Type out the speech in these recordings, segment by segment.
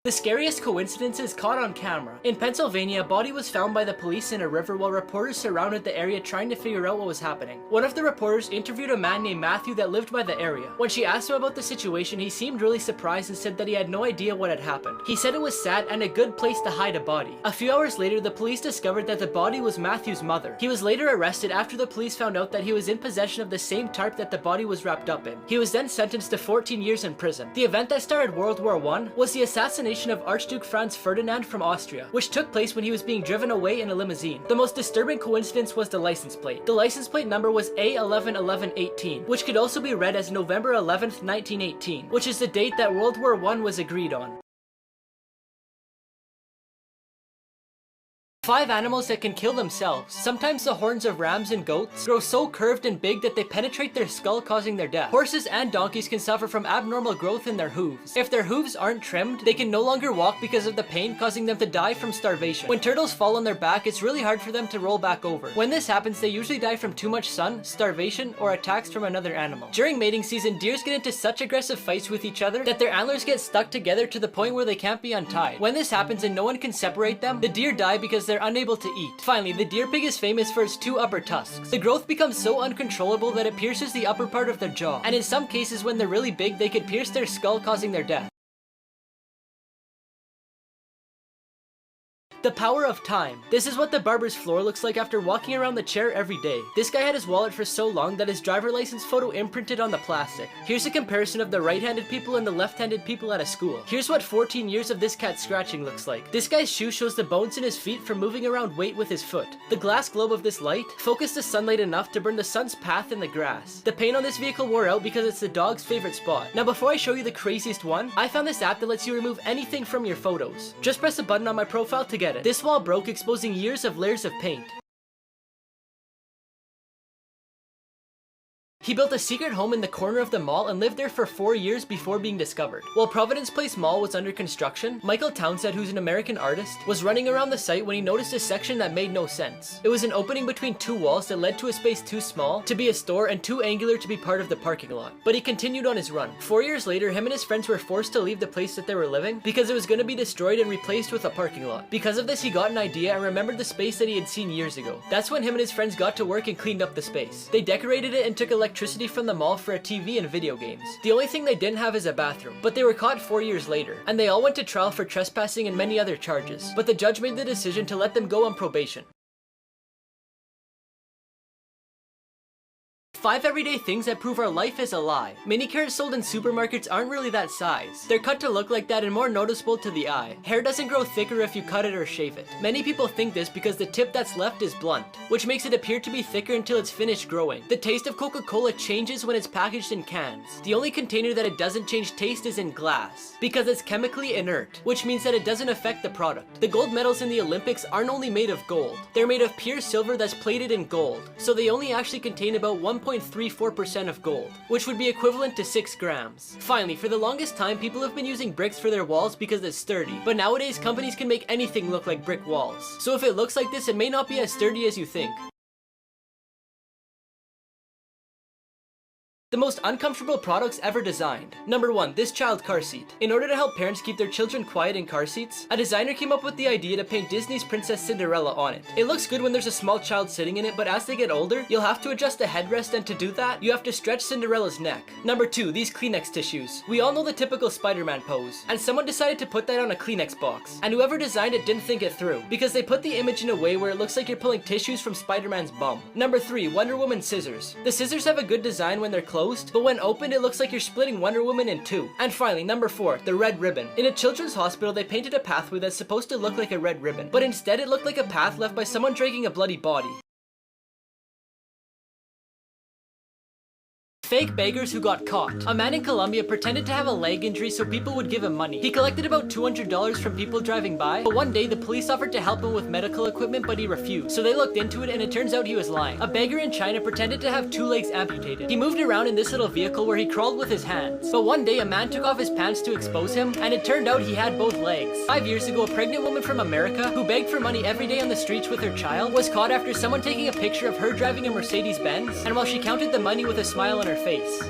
The scariest coincidence is caught on camera. In Pennsylvania, a body was found by the police in a river while reporters surrounded the area trying to figure out what was happening. One of the reporters interviewed a man named Matthew that lived by the area. When she asked him about the situation, he seemed really surprised and said that he had no idea what had happened. He said it was sad and a good place to hide a body. A few hours later, the police discovered that the body was Matthew's mother. He was later arrested after the police found out that he was in possession of the same tarp that the body was wrapped up in. He was then sentenced to 14 years in prison. The event that started World War I was the assassination of Archduke Franz Ferdinand from Austria, which took place when he was being driven away in a limousine. The most disturbing coincidence was the license plate. The license plate number was A111118, which could also be read as November 11th, 1918, which is the date that World War I was agreed on. 5 animals that can kill themselves. Sometimes the horns of rams and goats grow so curved and big that they penetrate their skull, causing their death. Horses and donkeys can suffer from abnormal growth in their hooves. If their hooves aren't trimmed, they can no longer walk because of the pain, causing them to die from starvation. When turtles fall on their back, it's really hard for them to roll back over. When this happens, they usually die from too much sun, starvation, or attacks from another animal. During mating season, deers get into such aggressive fights with each other that their antlers get stuck together to the point where they can't be untied. When this happens and no one can separate them, the deer die because they're unable to eat. Finally, the deer pig is famous for its 2 upper tusks. The growth becomes so uncontrollable that it pierces the upper part of their jaw, and in some cases when they're really big, they could pierce their skull, causing their death. The power of time. This is what the barber's floor looks like after walking around the chair every day. This guy had his wallet for so long that his driver license photo imprinted on the plastic. Here's a comparison of the right-handed people and the left-handed people at a school. Here's what 14 years of this cat scratching looks like. This guy's shoe shows the bones in his feet from moving around weight with his foot. The glass globe of this light focused the sunlight enough to burn the sun's path in the grass. The paint on this vehicle wore out because it's the dog's favorite spot. Now before I show you the craziest one, I found this app that lets you remove anything from your photos. Just press a button on my profile to get it. This wall broke, exposing years of layers of paint. He built a secret home in the corner of the mall and lived there for 4 years before being discovered. While Providence Place Mall was under construction, Michael Townsend, who's an American artist, was running around the site when he noticed a section that made no sense. It was an opening between 2 walls that led to a space too small to be a store and too angular to be part of the parking lot. But he continued on his run. 4 years later, him and his friends were forced to leave the place that they were living because it was going to be destroyed and replaced with a parking lot. Because of this, he got an idea and remembered the space that he had seen years ago. That's when him and his friends got to work and cleaned up the space. They decorated it and took electricity from the mall for a TV and video games. The only thing they didn't have is a bathroom, but they were caught 4 years later, and they all went to trial for trespassing and many other charges, but the judge made the decision to let them go on probation. 5 everyday things that prove our life is a lie. Mini carrots sold in supermarkets aren't really that size. They're cut to look like that and more noticeable to the eye. Hair doesn't grow thicker if you cut it or shave it. Many people think this because the tip that's left is blunt, which makes it appear to be thicker until it's finished growing. The taste of Coca-Cola changes when it's packaged in cans. The only container that it doesn't change taste is in glass, because it's chemically inert, which means that it doesn't affect the product. The gold medals in the Olympics aren't only made of gold. They're made of pure silver that's plated in gold, so they only actually contain about 1.34% of gold, which would be equivalent to 6 grams. Finally, for the longest time, people have been using bricks for their walls because it's sturdy, but nowadays companies can make anything look like brick walls. So if it looks like this, it may not be as sturdy as you think. The most uncomfortable products ever designed. Number 1, this child car seat. In order to help parents keep their children quiet in car seats, a designer came up with the idea to paint Disney's Princess Cinderella on it. It looks good when there's a small child sitting in it, but as they get older, you'll have to adjust the headrest, and to do that, you have to stretch Cinderella's neck. Number 2, these Kleenex tissues. We all know the typical Spider-Man pose, and someone decided to put that on a Kleenex box, and whoever designed it didn't think it through, because they put the image in a way where it looks like you're pulling tissues from Spider-Man's bum. Number 3, Wonder Woman scissors. The scissors have a good design when they're closed, but when opened, it looks like you're splitting Wonder Woman in 2. And finally, number 4, the red ribbon. In a children's hospital, they painted a pathway that's supposed to look like a red ribbon, but instead it looked like a path left by someone dragging a bloody body. Fake beggars who got caught. A man in Colombia pretended to have a leg injury so people would give him money. He collected about $200 from people driving by, but one day the police offered to help him with medical equipment, but he refused. So they looked into it, and it turns out he was lying. A beggar in China pretended to have 2 legs amputated. He moved around in this little vehicle where he crawled with his hands. But one day a man took off his pants to expose him, and it turned out he had both legs. 5 years ago, a pregnant woman from America who begged for money every day on the streets with her child was caught after someone taking a picture of her driving a Mercedes-Benz, and while she counted the money with a smile on her face.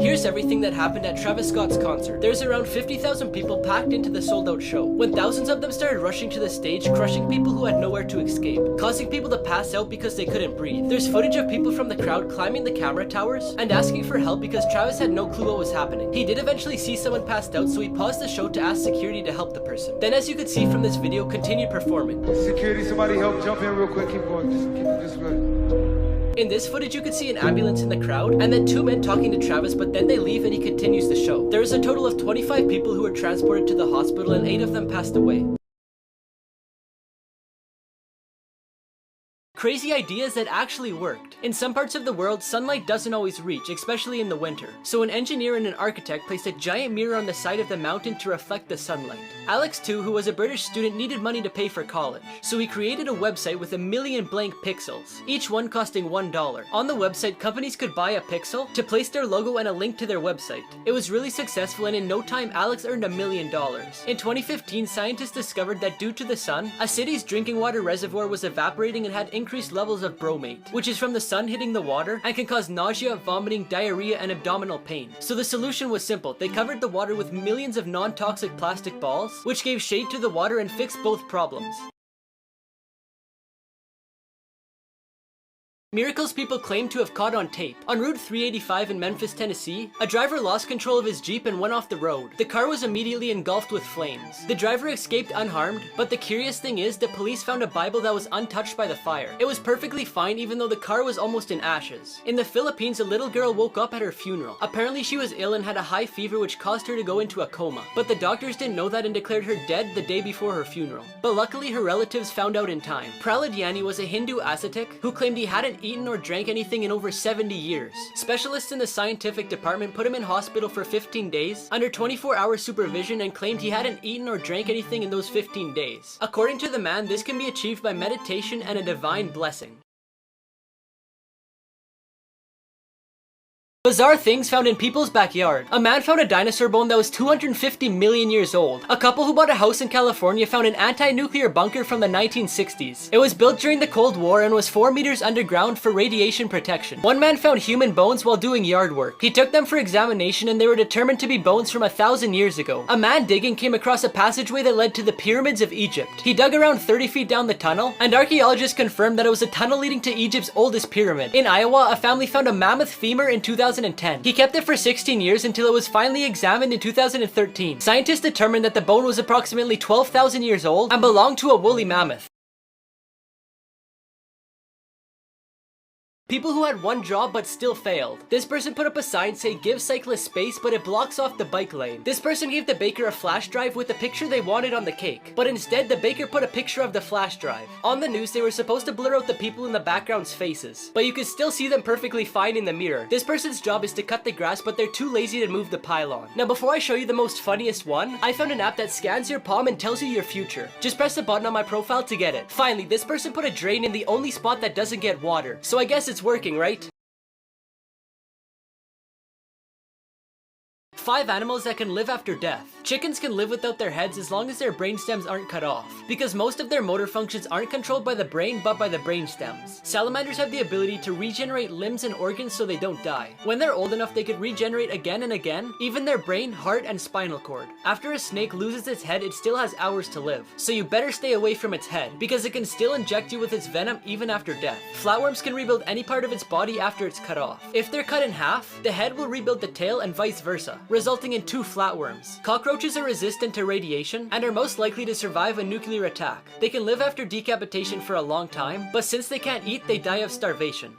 Here's everything that happened at Travis Scott's concert. There's around 50,000 people packed into the sold-out show, when thousands of them started rushing to the stage, crushing people who had nowhere to escape, causing people to pass out because they couldn't breathe. There's footage of people from the crowd climbing the camera towers and asking for help because Travis had no clue what was happening. He did eventually see someone passed out, so he paused the show to ask security to help the person. Then, as you could see from this video, continued performing. Security, somebody help, jump in real quick, keep going, just keep it this way. In this footage, you could see an ambulance in the crowd, and then two men talking to Travis, but then they leave and he continues the show. There is a total of 25 people who were transported to the hospital, and 8 of them passed away. Crazy ideas that actually worked. In some parts of the world, sunlight doesn't always reach, especially in the winter. So an engineer and an architect placed a giant mirror on the side of the mountain to reflect the sunlight. Alex, too, who was a British student, needed money to pay for college. So he created a website with 1 million blank pixels, each one costing $1. On the website, companies could buy a pixel to place their logo and a link to their website. It was really successful, and in no time, Alex earned $1 million. In 2015, scientists discovered that due to the sun, a city's drinking water reservoir was evaporating and had increased levels of bromate, which is from the sun hitting the water and can cause nausea, vomiting, diarrhea, and abdominal pain. So the solution was simple. They covered the water with millions of non-toxic plastic balls, which gave shade to the water and fixed both problems. Miracles people claim to have caught on tape. On Route 385 in Memphis, Tennessee, a driver lost control of his Jeep and went off the road. The car was immediately engulfed with flames. The driver escaped unharmed, but the curious thing is that police found a Bible that was untouched by the fire. It was perfectly fine even though the car was almost in ashes. In the Philippines, a little girl woke up at her funeral. Apparently she was ill and had a high fever which caused her to go into a coma. But the doctors didn't know that and declared her dead the day before her funeral. But luckily her relatives found out in time. Prahlad Yani was a Hindu ascetic who claimed he hadn't eaten or drank anything in over 70 years. Specialists in the scientific department put him in hospital for 15 days under 24-hour supervision and claimed he hadn't eaten or drank anything in those 15 days. According to the man, this can be achieved by meditation and a divine blessing. Bizarre things found in people's backyard. A man found a dinosaur bone that was 250 million years old. A couple who bought a house in California found an anti-nuclear bunker from the 1960s. It was built during the Cold War and was 4 meters underground for radiation protection. One man found human bones while doing yard work. He took them for examination and they were determined to be bones from 1,000 years ago. A man digging came across a passageway that led to the pyramids of Egypt. He dug around 30 feet down the tunnel, and archaeologists confirmed that it was a tunnel leading to Egypt's oldest pyramid. In Iowa, a family found a mammoth femur in 2010. He kept it for 16 years until it was finally examined in 2013. Scientists determined that the bone was approximately 12,000 years old and belonged to a woolly mammoth. People who had one job but still failed. This person put up a sign saying give cyclists space, but it blocks off the bike lane. This person gave the baker a flash drive with the picture they wanted on the cake, but instead the baker put a picture of the flash drive. On the news, they were supposed to blur out the people in the background's faces, but you could still see them perfectly fine in the mirror. This person's job is to cut the grass, but they're too lazy to move the pylon. Now before I show you the most funniest one, I found an app that scans your palm and tells you your future. Just press the button on my profile to get it. Finally, this person put a drain in the only spot that doesn't get water, so I guess it's working, right? 5 animals that can live after death. Chickens can live without their heads as long as their brain stems aren't cut off, because most of their motor functions aren't controlled by the brain but by the brain stems. Salamanders have the ability to regenerate limbs and organs so they don't die. When they're old enough, they could regenerate again and again, even their brain, heart, and spinal cord. After a snake loses its head, it still has hours to live, so you better stay away from its head, because it can still inject you with its venom even after death. Flatworms can rebuild any part of its body after it's cut off. If they're cut in half, the head will rebuild the tail and vice versa, resulting in 2 flatworms. Cockroaches are resistant to radiation and are most likely to survive a nuclear attack. They can live after decapitation for a long time, but since they can't eat, they die of starvation.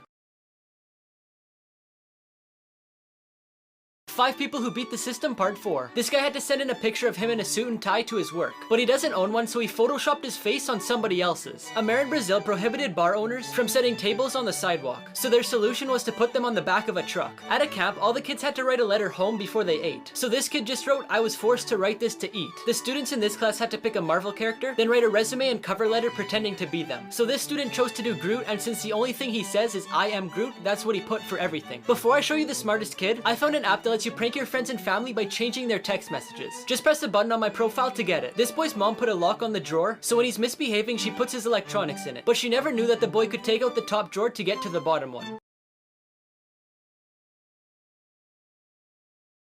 5 people who beat the system, part 4. This guy had to send in a picture of him in a suit and tie to his work, but he doesn't own one, so he photoshopped his face on somebody else's. A mayor in Brazil prohibited bar owners from setting tables on the sidewalk, so their solution was to put them on the back of a truck. At a camp, all the kids had to write a letter home before they ate. So this kid just wrote, "I was forced to write this to eat." The students in this class had to pick a Marvel character, then write a resume and cover letter pretending to be them. So this student chose to do Groot, and since the only thing he says is "I am Groot," that's what he put for everything. Before I show you the smartest kid, I found an app that lets you prank your friends and family by changing their text messages. Just press the button on my profile to get it. This boy's mom put a lock on the drawer, so when he's misbehaving, she puts his electronics in it. But she never knew that the boy could take out the top drawer to get to the bottom one.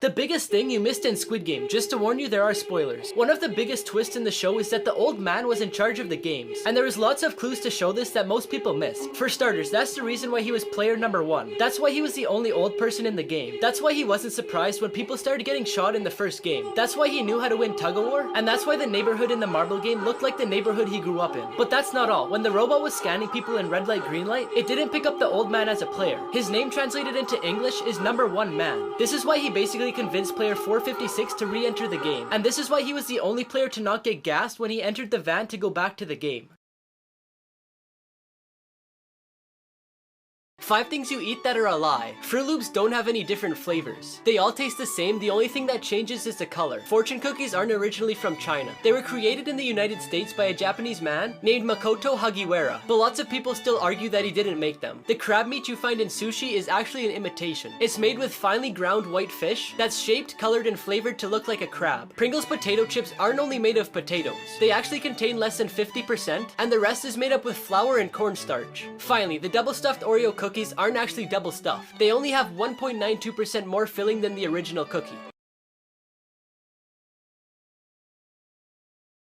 The biggest thing you missed in Squid Game, just to warn you, there are spoilers. One of the biggest twists in the show is that the old man was in charge of the games, and there is lots of clues to show this that most people missed. For starters, that's the reason why he was player number 1. That's why he was the only old person in the game. That's why he wasn't surprised when people started getting shot in the first game. That's why he knew how to win tug-of-war, and that's why the neighborhood in the marble game looked like the neighborhood he grew up in. But that's not all. When the robot was scanning people in red light, green light, it didn't pick up the old man as a player. His name translated into English is number 1 man. This is why he basically convinced player 456 to re-enter the game, and this is why he was the only player to not get gassed when he entered the van to go back to the game. 5 things you eat that are a lie. Fruit Loops don't have any different flavors. They all taste the same, the only thing that changes is the color. Fortune cookies aren't originally from China. They were created in the United States by a Japanese man named Makoto Hagiwara, but lots of people still argue that he didn't make them. The crab meat you find in sushi is actually an imitation. It's made with finely ground white fish that's shaped, colored, and flavored to look like a crab. Pringles potato chips aren't only made of potatoes. They actually contain less than 50%, and the rest is made up with flour and cornstarch. Finally, the double stuffed Oreo cookies aren't actually double stuffed. They only have 1.92% more filling than the original cookie.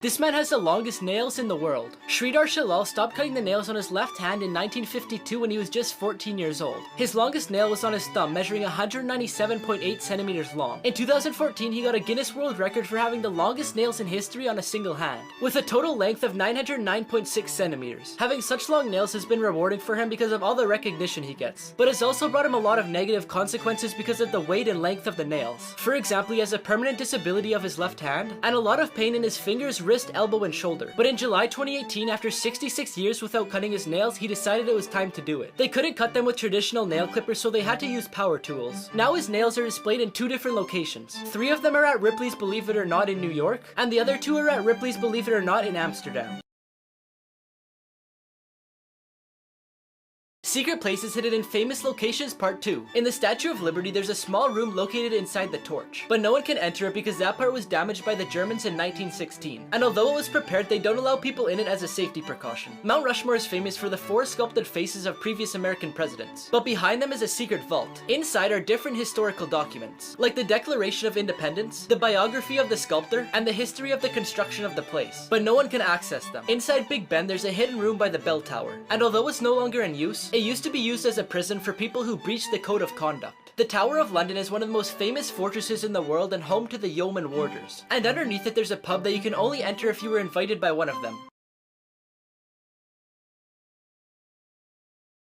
This man has the longest nails in the world. Sridhar Shalal stopped cutting the nails on his left hand in 1952 when he was just 14 years old. His longest nail was on his thumb, measuring 197.8 centimeters long. In 2014, he got a Guinness World Record for having the longest nails in history on a single hand, with a total length of 909.6 centimeters. Having such long nails has been rewarding for him because of all the recognition he gets, but it's also brought him a lot of negative consequences because of the weight and length of the nails. For example, he has a permanent disability of his left hand, and a lot of pain in his fingers, wrist, elbow, and shoulder. But in July 2018, after 66 years without cutting his nails, he decided it was time to do it. They couldn't cut them with traditional nail clippers, so they had to use power tools. Now his nails are displayed in 2 different locations. 3 of them are at Ripley's Believe It or Not in New York, and the other 2 are at Ripley's Believe It or Not in Amsterdam. Secret Places Hidden in Famous Locations Part 2. In the Statue of Liberty, there's a small room located inside the torch, but no one can enter it because that part was damaged by the Germans in 1916. And although it was prepared, they don't allow people in it as a safety precaution. Mount Rushmore is famous for the 4 sculpted faces of previous American presidents, but behind them is a secret vault. Inside are different historical documents, like the Declaration of Independence, the biography of the sculptor, and the history of the construction of the place, but no one can access them. Inside Big Ben, there's a hidden room by the bell tower, and although it's no longer in use, it used to be used as a prison for people who breached the code of conduct. The Tower of London is one of the most famous fortresses in the world and home to the Yeoman Warders. And underneath it there's a pub that you can only enter if you were invited by one of them.